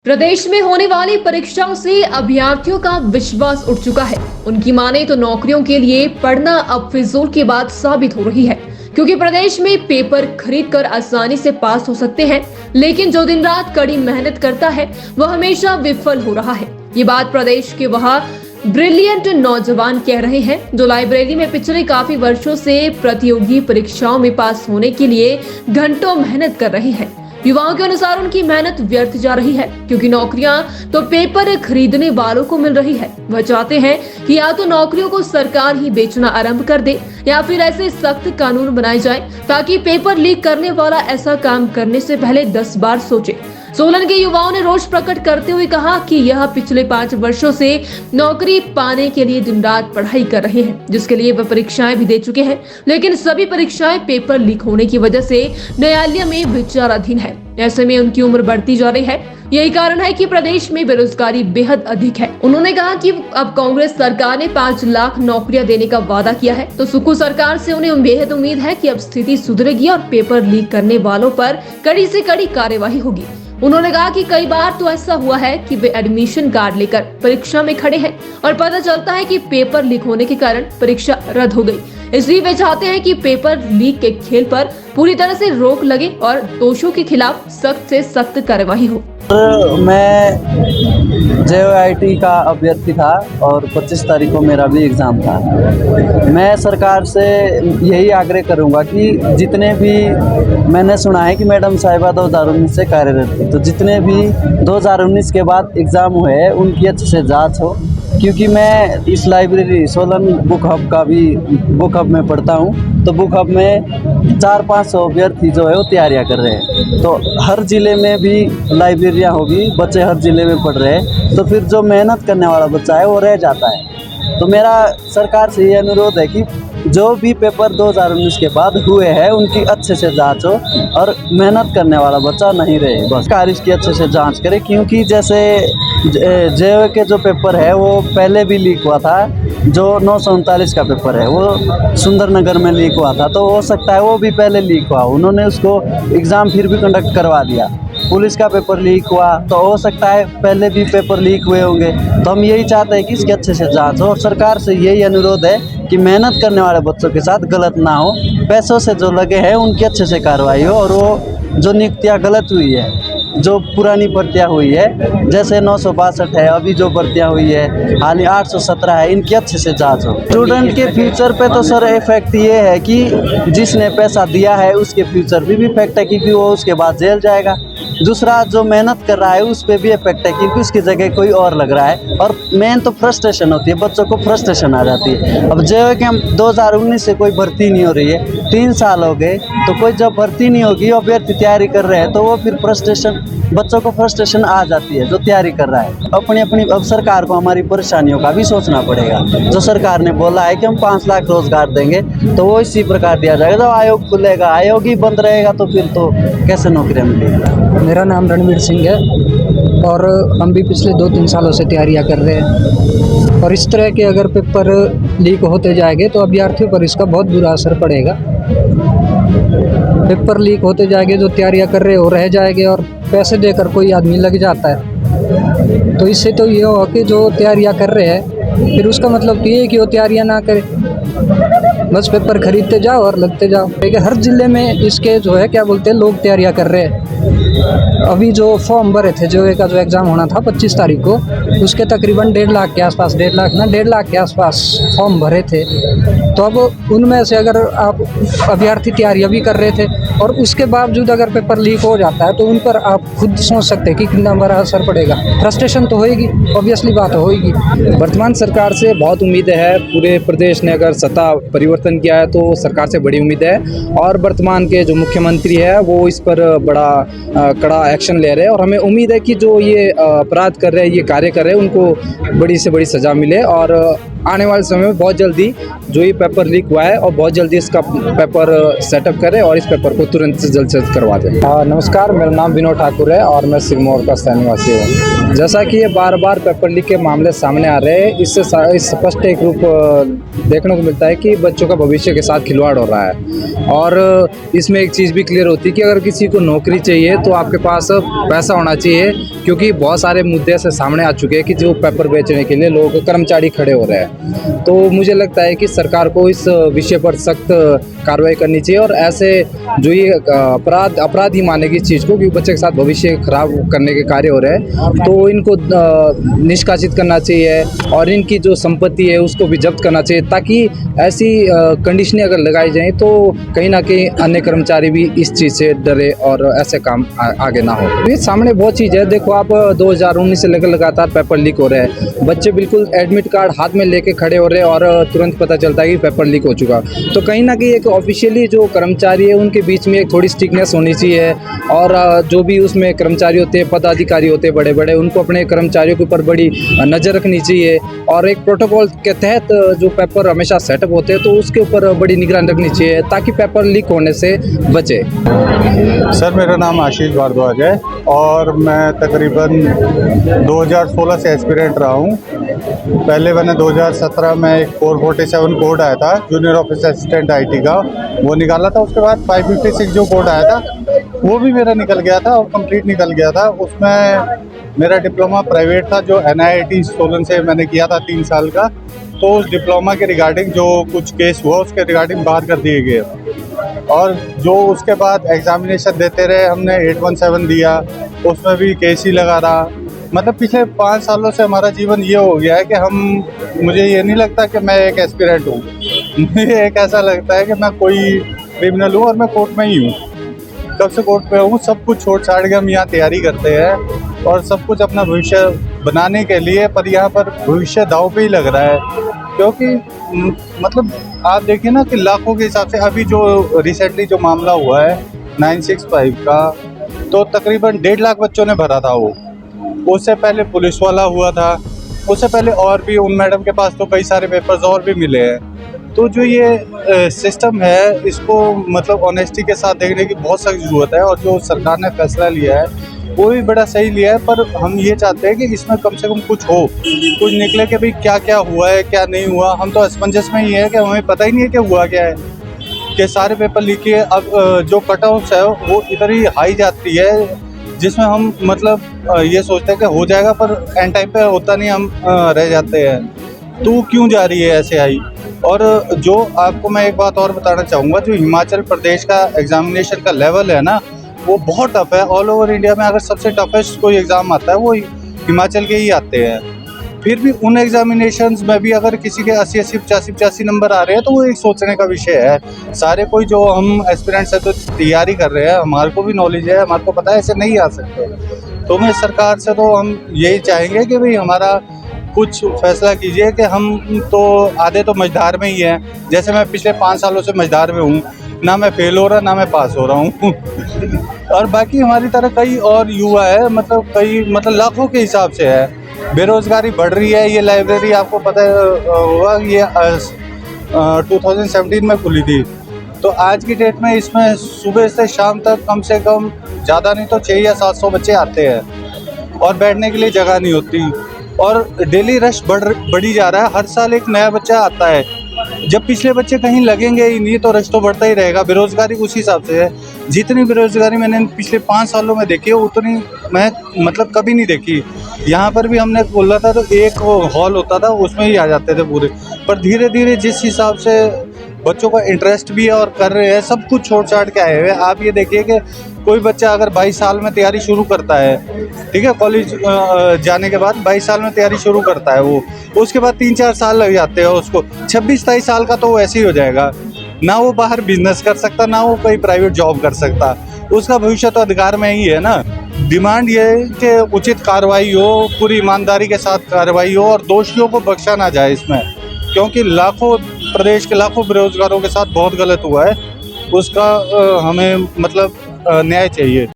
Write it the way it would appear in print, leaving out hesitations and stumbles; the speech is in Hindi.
प्रदेश में होने वाली परीक्षाओं से अभ्यर्थियों का विश्वास उठ चुका है। उनकी माने तो नौकरियों के लिए पढ़ना अब फिजूल की बात साबित हो रही है, क्योंकि प्रदेश में पेपर खरीद कर आसानी से पास हो सकते हैं, लेकिन जो दिन रात कड़ी मेहनत करता है वह हमेशा विफल हो रहा है। ये बात प्रदेश के वहाँ ब्रिलियंट नौजवान कह रहे हैं, जो लाइब्रेरी में पिछले काफी वर्षों से प्रतियोगी परीक्षाओं में पास होने के लिए घंटों मेहनत कर रहे हैं। युवाओं के अनुसार उनकी मेहनत व्यर्थ जा रही है, क्योंकि नौकरियां तो पेपर खरीदने वालों को मिल रही है। वह चाहते हैं कि या तो नौकरियों को सरकार ही बेचना आरंभ कर दे, या फिर ऐसे सख्त कानून बनाए जाएं ताकि पेपर लीक करने वाला ऐसा काम करने से पहले 10 बार सोचे। सोलन के युवाओं ने रोष प्रकट करते हुए कहा कि यह पिछले 5 वर्षों से नौकरी पाने के लिए दिन रात पढ़ाई कर रहे हैं, जिसके लिए वह परीक्षाएं भी दे चुके हैं, लेकिन सभी परीक्षाएं पेपर लीक होने की वजह से न्यायालय में विचाराधीन है। ऐसे में उनकी उम्र बढ़ती जा रही है। यही कारण है कि प्रदेश में बेरोजगारी बेहद अधिक है। उन्होंने कहा कि अब कांग्रेस सरकार ने 5 लाख नौकरियां देने का वादा किया है, तो सुक्खू सरकार से उन्हें बेहद उम्मीद है कि अब स्थिति सुधरेगी और पेपर लीक करने वालों पर कड़ी से कड़ी कार्यवाही होगी। उन्होंने कहा कि कई बार तो ऐसा हुआ है कि वे एडमिशन कार्ड लेकर परीक्षा में खड़े हैं और पता चलता है कि पेपर लीक होने के कारण परीक्षा रद्द हो गई। इसलिए वे चाहते हैं कि पेपर लीक के खेल पर पूरी तरह से रोक लगे और दोषियों के खिलाफ सख्त से सख्त कार्यवाही हो। मैं JOIT का अभ्यर्थी था और 25 तारीख को मेरा भी एग्ज़ाम था। मैं सरकार से यही आग्रह करूंगा कि जितने भी, मैंने सुना है कि मैडम साहिबा 2019 से कार्यरत थी, तो जितने भी 2019 के बाद एग्ज़ाम हुए हैं उनकी अच्छे से जांच हो, क्योंकि मैं इस लाइब्रेरी सोलन बुक हब में पढ़ता हूँ। तो बुक हब में 400-500 अभ्यर्थी जो है वो तैयारियाँ कर रहे हैं। तो हर ज़िले में भी लाइब्रेरियाँ होगी, बच्चे हर ज़िले में पढ़ रहे हैं, तो फिर जो मेहनत करने वाला बच्चा है वो रह जाता है। तो मेरा सरकार से ये अनुरोध है कि जो भी पेपर 2019 के बाद हुए हैं उनकी अच्छे से जांच हो और मेहनत करने वाला बच्चा नहीं रहे। बस सरकार इसकी अच्छे से जांच करे, क्योंकि जैसे JOIT के जो पेपर है वो पहले भी लीक हुआ था। जो 939 का पेपर है वो सुंदरनगर में लीक हुआ था, तो हो सकता है वो भी पहले लीक हुआ, उन्होंने उसको एग्ज़ाम फिर भी कंडक्ट करवा दिया। पुलिस का पेपर लीक हुआ, तो हो सकता है पहले भी पेपर लीक हुए होंगे। तो हम यही चाहते हैं कि इसकी अच्छे से जांच हो और सरकार से यही अनुरोध है कि मेहनत करने वाले बच्चों के साथ गलत ना हो, पैसों से जो लगे हैं उनकी अच्छे से कार्रवाई हो, और वो जो नियुक्तियाँ गलत हुई है, जो पुरानी भर्तियाँ हुई है, जैसे 962 है, अभी जो भर्तियाँ हुई है हाल ही 817 है, इनकी अच्छे से जांच हो। स्टूडेंट के फ्यूचर पे तो सर इफेक्ट ये है कि जिसने पैसा दिया है उसके फ्यूचर भी इफेक्ट है, क्योंकि वो उसके बाद जेल जाएगा। दूसरा, जो मेहनत कर रहा है उस पर भी इफेक्ट है, क्योंकि उसकी जगह कोई और लग रहा है। और मेन तो फ्रस्ट्रेशन होती है, बच्चों को फ्रस्ट्रेशन आ जाती है। अब JOIT के 2019 से कोई भर्ती नहीं हो रही है, 3 साल हो गए, तो कोई जब भर्ती नहीं होगी, अभ्यर्थी तैयारी कर रहे हैं, तो वो फिर फ्रस्ट्रेशन, बच्चों को फ्रस्ट्रेशन आ जाती है जो तैयारी कर रहा है। अपनी अब सरकार को हमारी परेशानियों का भी सोचना पड़ेगा। जो सरकार ने बोला है कि हम 5 लाख रोजगार देंगे, तो वो इसी प्रकार दिया जाएगा। जब आयोग खुलेगा, आयोग ही बंद रहेगा, तो फिर तो कैसे नौकरियाँ मिलेंगी। मेरा नाम रणवीर सिंह है और हम भी पिछले 2-3 सालों से तैयारियां कर रहे हैं, और इस तरह के अगर पेपर लीक होते जाएंगे तो अभ्यर्थियों पर इसका बहुत बुरा असर पड़ेगा। पेपर लीक होते जाएंगे, जो तैयारियां कर रहे हो रह जाएंगे, और पैसे देकर कोई आदमी लग जाता है, तो इससे तो ये हो कि जो तैयारियां कर रहे हैं फिर उसका मतलब तो ये है कि वो तैयारियां ना करें, बस पेपर खरीदते जाओ और लगते जाओ। लेकिन हर ज़िले में इसके जो है क्या बोलते हैं, लोग तैयारियां कर रहे हैं। अभी जो फॉर्म भरे थे JOIT का, जो एग्ज़ाम होना था 25 तारीख को, उसके तकरीबन 1.5 लाख के आसपास, 1.5 लाख के आसपास फॉर्म भरे थे। तो अब उनमें से अगर आप अभ्यर्थी तैयारियां भी कर रहे थे और उसके बावजूद अगर पेपर लीक हो जाता है, तो उन पर आप खुद सोच सकते हैं कि कितना बड़ा असर पड़ेगा। फ्रस्ट्रेशन तो होएगी, ऑब्वियसली बात होएगी। वर्तमान सरकार से बहुत उम्मीदें है। पूरे प्रदेश ने अगर सत्ता परिवर्तन किया है तो सरकार से बड़ी उम्मीद है, और वर्तमान के जो मुख्यमंत्री है वो इस पर बड़ा कड़ा एक्शन ले रहे हैं, और हमें उम्मीद है कि जो ये अपराध कर रहे हैं, ये कार्य कर रहे हैं, उनको बड़ी से बड़ी सज़ा मिले और आने वाले समय में बहुत जल्दी जो ये पेपर लीक हुआ है और बहुत जल्दी इसका पेपर सेटअप करें और इस पेपर को तुरंत से जल्द करवा दें। नमस्कार, मेरा नाम विनोद ठाकुर है और मैं सिरमौर का स्थानीय निवासी हूँ। जैसा कि ये बार बार पेपर लीक के मामले सामने आ रहे हैं, इससे स्पष्ट एक रूप देखने को मिलता है कि बच्चों का भविष्य के साथ खिलवाड़ हो रहा है। और इसमें एक चीज़ भी क्लियर होती है कि अगर किसी को नौकरी चाहिए तो आपके पास पैसा होना चाहिए, क्योंकि बहुत सारे मुद्दे से सामने आ चुके हैं कि जो पेपर बेचने के लिए लोग कर्मचारी खड़े हो रहे हैं। तो मुझे लगता है कि सरकार को इस विषय पर सख्त कार्रवाई करनी चाहिए और ऐसे जो ये अपराध ही मानेगी इस चीज़ को कि बच्चे के साथ भविष्य खराब करने के कार्य हो रहे हैं, तो इनको निष्कासित करना चाहिए और इनकी जो संपत्ति है उसको भी जब्त करना चाहिए, ताकि ऐसी कंडीशनें अगर लगाई जाएं तो कहीं ना कहीं अन्य कर्मचारी भी इस चीज़ से डरे और ऐसे काम आगे ना हो। ये सामने बहुत चीज़ है, देखो आप 2019 से लेकर लगातार पेपर लीक हो रहे हैं, बच्चे बिल्कुल एडमिट कार्ड हाथ में लेके खड़े हो रहे हैं और तुरंत पता चलता है कि पेपर लीक हो चुका। तो कहीं ना कहीं एक ऑफिशियली जो कर्मचारी है उनके बीच में एक थोड़ी स्ट्रिक्टनेस होनी चाहिए और जो भी उसमें कर्मचारी होते हैं, पदाधिकारी होते हैं बड़े बड़े, उनको अपने कर्मचारियों के ऊपर बड़ी नज़र रखनी चाहिए और एक प्रोटोकॉल के तहत जो पेपर हमेशा सेटअप होते हैं तो उसके ऊपर बड़ी निगरानी रखनी चाहिए ताकि पेपर लीक होने से बचे। सर, मेरा नाम आशीष भारद्वाज है और मैं तकरीबन 2016 से एस्पिरेंट रहा हूँ। पहले मैंने 2017 में एक 447 कोड आया था जूनियर ऑफिस असिस्टेंट आईटी का, वो निकाला था। उसके बाद 556 जो कोड आया था वो भी मेरा निकल गया था और कंप्लीट निकल गया था। उसमें मेरा डिप्लोमा प्राइवेट था जो NIIT सोलन से मैंने किया था 3 साल का, तो उस डिप्लोमा के रिगार्डिंग जो कुछ केस हुआ उसके रिगार्डिंग बाहर कर दिए गए और जो उसके बाद एग्जामिनेशन देते रहे, हमने 817 दिया, उसमें भी केस ही लगा रहा। मतलब पिछले 5 सालों से हमारा जीवन ये हो गया है कि मुझे ये नहीं लगता कि मैं एक एस्पिरेंट हूँ, मुझे एक ऐसा लगता है कि मैं कोई क्रिमिनल हूँ और मैं कोर्ट में ही हूँ। कब से कोर्ट पे हूँ, सब कुछ छोड़ छाड़ के हम यहाँ तैयारी करते हैं और सब कुछ अपना भविष्य बनाने के लिए, पर यहाँ पर भविष्य दांव पे ही लग रहा है। क्योंकि मतलब आप देखिए ना कि लाखों के हिसाब से अभी जो रिसेंटली जो मामला हुआ है 965 का, तो तकरीबन 1.5 लाख बच्चों ने भरा था वो। उससे पहले पुलिस वाला हुआ था, उससे पहले और भी उन मैडम के पास तो कई सारे पेपर्स और भी मिले हैं। तो जो ये सिस्टम है इसको मतलब ऑनेस्टी के साथ देखने की बहुत सख्त ज़रूरत है और जो सरकार ने फैसला लिया है वो भी बड़ा सही लिया है। पर हम ये चाहते हैं कि इसमें कम से कम कुछ हो, कुछ निकले कि भाई क्या क्या हुआ है क्या नहीं हुआ। हम तो असमंजस में ही है कि हमें पता ही नहीं है कि हुआ क्या है, कि सारे पेपर लीक किए। अब जो कट ऑफ्स है वो इधर ही हाई जाती है, जिसमें हम मतलब ये सोचते हैं कि हो जाएगा, पर एंड टाइम पे होता नहीं, हम रह जाते हैं। तो क्यों जा रही है ऐसे हाई? और जो आपको मैं एक बात और बताना चाहूँगा, जो हिमाचल प्रदेश का एग्जामिनेशन का लेवल है ना वो बहुत टफ है। ऑल ओवर इंडिया में अगर सबसे टफेस्ट कोई एग्ज़ाम आता है वो हिमाचल के ही आते हैं। फिर भी उन एग्जामिनेशंस में भी अगर किसी के 80 85 नंबर आ रहे हैं तो वो एक सोचने का विषय है। सारे कोई जो हम एस्पिरेंट्स हैं तो तैयारी कर रहे हैं, हमारे को भी नॉलेज है, हमारे को पता है ऐसे नहीं आ सकते। तो मैं सरकार से तो हम यही चाहेंगे कि भाई हमारा कुछ फैसला कीजिए कि हम तो आधे तो मझधार में ही हैं। जैसे मैं पिछले 5 सालों से मझधार में हूँ, ना मैं फेल हो रहा ना मैं पास हो रहा हूँ और बाकी हमारी तरह कई और युवा है, मतलब लाखों के हिसाब से है। बेरोज़गारी बढ़ रही है। ये लाइब्रेरी आपको पता होगा ये 2017 में खुली थी, तो आज की डेट में इसमें सुबह से शाम तक कम से कम ज़्यादा नहीं तो 600 या 700 बच्चे आते हैं और बैठने के लिए जगह नहीं होती और डेली रश बढ़ी जा रहा है। हर साल एक नया बच्चा आता है। जब पिछले बच्चे कहीं लगेंगे ही नहीं तो रश तो बढ़ता ही रहेगा। बेरोज़गारी उस हिसाब से है। जितनी बेरोज़गारी मैंने पिछले 5 सालों में देखी है उतनी मैं मतलब कभी नहीं देखी। यहाँ पर भी हमने बोला था तो एक हॉल होता था उसमें ही आ जाते थे पूरे, पर धीरे धीरे जिस हिसाब से बच्चों का इंटरेस्ट भी है और कर रहे हैं, सब कुछ छोड़ छाड़ के आए हुए। आप ये देखिए कि कोई बच्चा अगर 22 साल में तैयारी शुरू करता है, ठीक है, कॉलेज जाने के बाद 22 साल में तैयारी शुरू करता है वो, उसके बाद 3-4 साल लग जाते हैं उसको। 26-27 साल का तो वो ऐसे ही हो जाएगा, ना वो बाहर बिजनेस कर सकता, ना वो कोई प्राइवेट जॉब कर सकता। उसका भविष्य तो अधिकार में ही है ना। डिमांड ये है कि उचित कार्रवाई हो, पूरी ईमानदारी के साथ कार्रवाई हो और दोषियों को बख्शा ना जाए इसमें, क्योंकि प्रदेश के लाखों बेरोजगारों के साथ बहुत गलत हुआ है। उसका हमें मतलब न्याय चाहिए।